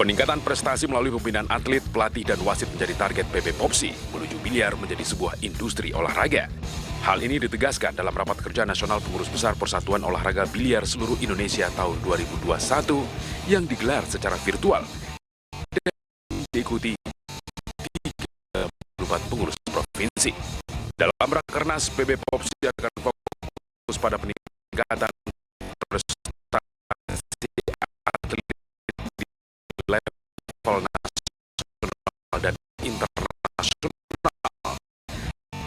Peningkatan prestasi melalui pembinaan atlet, pelatih, dan wasit menjadi target PB Popsi menuju biliar menjadi sebuah industri olahraga. Hal ini ditegaskan dalam Rapat Kerja Nasional Pengurus Besar Persatuan Olahraga Biliar Seluruh Indonesia tahun 2021 yang digelar secara virtual dan diikuti 34 pengurus provinsi. Dalam Rakernas, PB Popsi akan fokus pada peningkatan prestasi atlet di level nasional dan internasional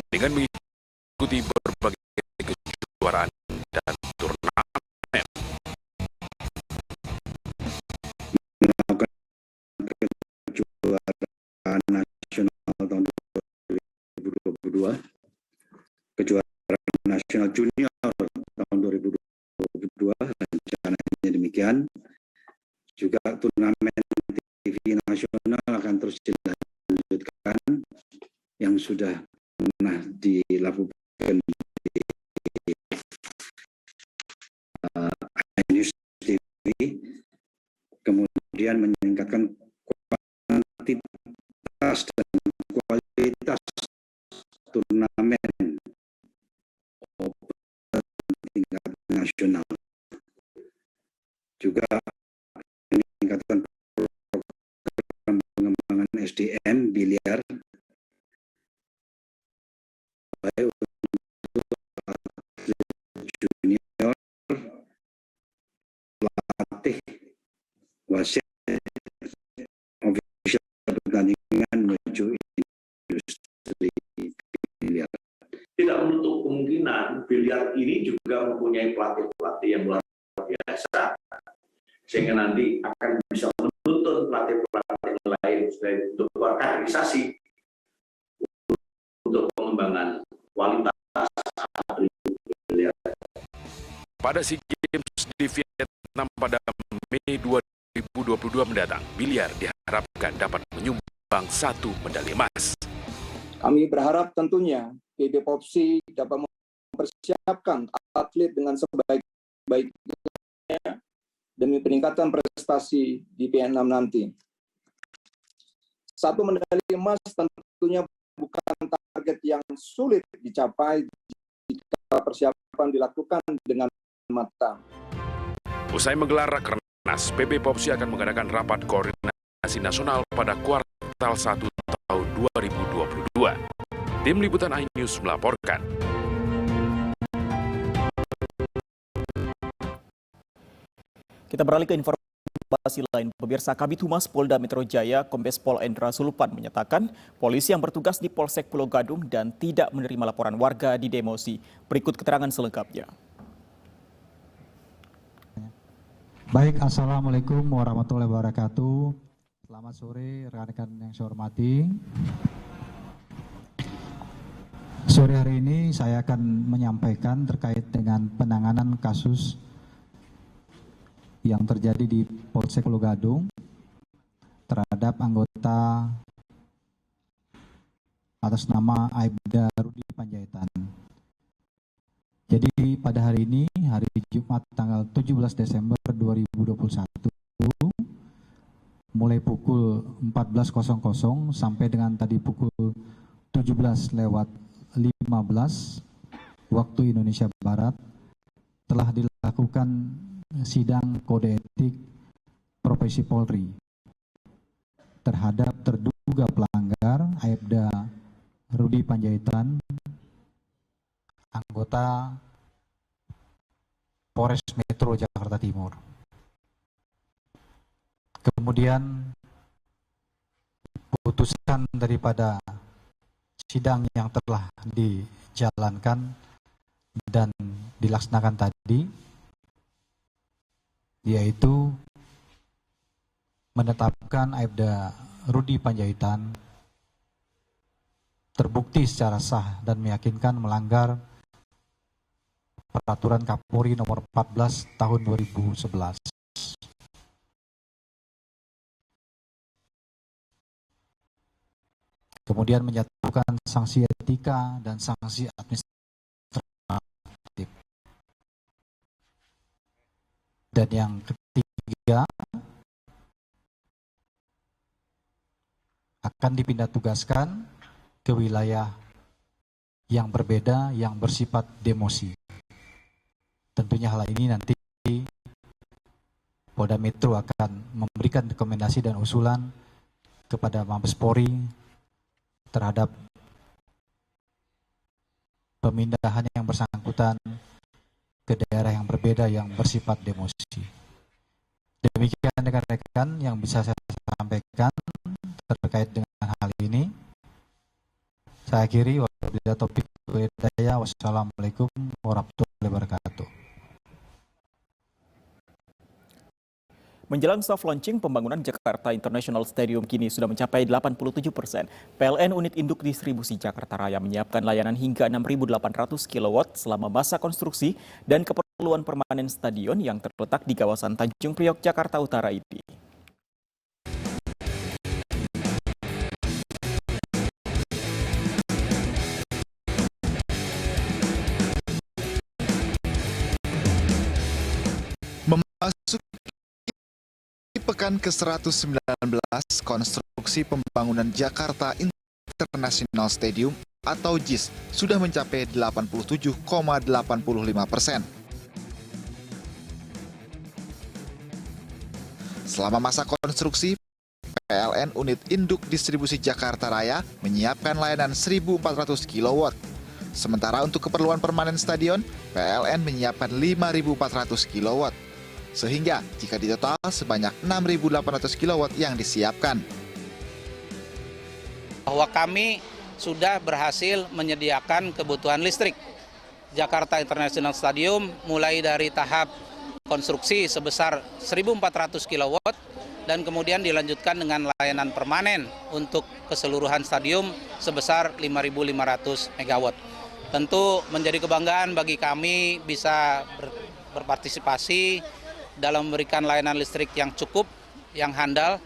dengan mengikuti berbagai kejuaraan dan turnamen. Melakukan kejuaraan nasional tahun 2022, kejuaraan nasional junior tahun 2022, rencananya demikian. Juga turnamen TV nasional akan terus dilanjutkan yang sudah pernah dilakukan di iNews TV, kemudian meningkatkan kuantitas dan kualitas turnamen tingkat nasional. Juga meningkatkan program pengembangan SDM biliar baik untuk atlet junior, pelatih, wasit, ofisial pertandingan menuju industri biliar. Tidak menutup kemungkinan biliar ini juga mempunyai pelatih-pelatih yang luar biasa, sehingga nanti akan bisa menuntun pelatih-pelatih lain untuk berkaderisasi untuk pengembangan kualitas atlet biliar. Pada SEA Games di Vietnam pada Mei 2022 mendatang, biliar diharapkan dapat menyumbang 1 medali emas. Kami berharap tentunya PB Popsi dapat mempersiapkan atlet dengan sebaik-baiknya demi peningkatan prestasi di Vietnam nanti. 1 medali emas tentunya bukan target yang sulit dicapai jika persiapan dilakukan dengan matang. Usai menggelar Rakernas, PB Popsi akan mengadakan rapat koordinasi nasional pada kuartal 1 tahun 2022. Tim Liputan iNews melaporkan. Kita beralih ke informasi lain. Pemirsa, Kabid Humas Polda Metro Jaya, Kombes Pol Endra Sulupan menyatakan polisi yang bertugas di Polsek Pulau Gadung dan tidak menerima laporan warga di demosi. Berikut keterangan selengkapnya. Baik, Assalamualaikum warahmatullahi wabarakatuh. Selamat sore rekan-rekan yang saya hormati. Sore hari ini saya akan menyampaikan terkait dengan penanganan kasus yang terjadi di Polsek Pulau Gadung terhadap anggota atas nama Aibda Rudi Panjaitan. Jadi pada hari ini, hari Jumat tanggal 17 Desember 2021, mulai pukul 14.00 sampai dengan tadi pukul 17:15 waktu Indonesia Barat, telah dilakukan sidang kode etik profesi Polri terhadap terduga pelanggar Aibda Rudi Panjaitan, anggota Polres Metro Jakarta Timur. Kemudian putusan daripada sidang yang telah dijalankan dan dilaksanakan tadi, yaitu menetapkan Aibda Rudi Panjaitan terbukti secara sah dan meyakinkan melanggar Peraturan Kapolri Nomor 14 Tahun 2011. Kemudian menyatukan sanksi etika dan sanksi administratif. Dan yang ketiga, akan dipindah tugaskan ke wilayah yang berbeda yang bersifat demosi. Tentunya hal ini nanti Polda Metro akan memberikan rekomendasi dan usulan kepada Mabes Polri terhadap pemindahan yang bersangkutan ke daerah yang berbeda yang bersifat demosi. Demikian rekan-rekan yang bisa saya sampaikan terkait dengan hal ini. Saya akhiri, wabillahi taufiq wal hidayah. Wassalamualaikum warahmatullahi wabarakatuh. Menjelang soft launching, pembangunan Jakarta International Stadium kini sudah mencapai 87%. PLN Unit Induk Distribusi Jakarta Raya menyiapkan layanan hingga 6.800 kW selama masa konstruksi dan keperluan permanen stadion yang terletak di kawasan Tanjung Priok, Jakarta Utara ini. Memasuki pekan ke-119 konstruksi pembangunan Jakarta International Stadium atau JIS sudah mencapai 87,85%. Selama masa konstruksi, PLN Unit Induk Distribusi Jakarta Raya menyiapkan layanan 1.400 kW. Sementara untuk keperluan permanen stadion, PLN menyiapkan 5.400 kW. Sehingga jika ditotal sebanyak 6.800 kW yang disiapkan. Bahwa kami sudah berhasil menyediakan kebutuhan listrik Jakarta International Stadium mulai dari tahap konstruksi sebesar 1.400 kW dan kemudian dilanjutkan dengan layanan permanen untuk keseluruhan stadium sebesar 5.500 MW. Tentu menjadi kebanggaan bagi kami bisa berpartisipasi dalam memberikan layanan listrik yang cukup, yang handal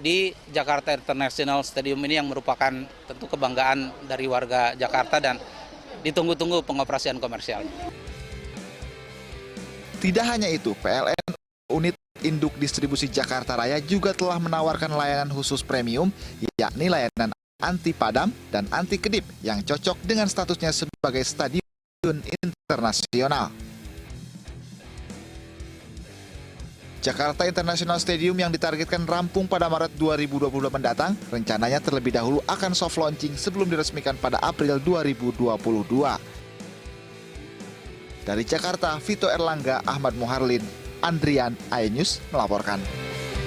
di Jakarta International Stadium ini yang merupakan tentu kebanggaan dari warga Jakarta dan ditunggu-tunggu pengoperasian komersial. Tidak hanya itu, PLN Unit Induk Distribusi Jakarta Raya juga telah menawarkan layanan khusus premium, yakni layanan anti padam dan anti kedip yang cocok dengan statusnya sebagai stadion internasional. Jakarta International Stadium yang ditargetkan rampung pada Maret 2020 mendatang, rencananya terlebih dahulu akan soft launching sebelum diresmikan pada April 2022. Dari Jakarta, Vito Erlangga, Ahmad Muharlin, Andrian, iNews melaporkan.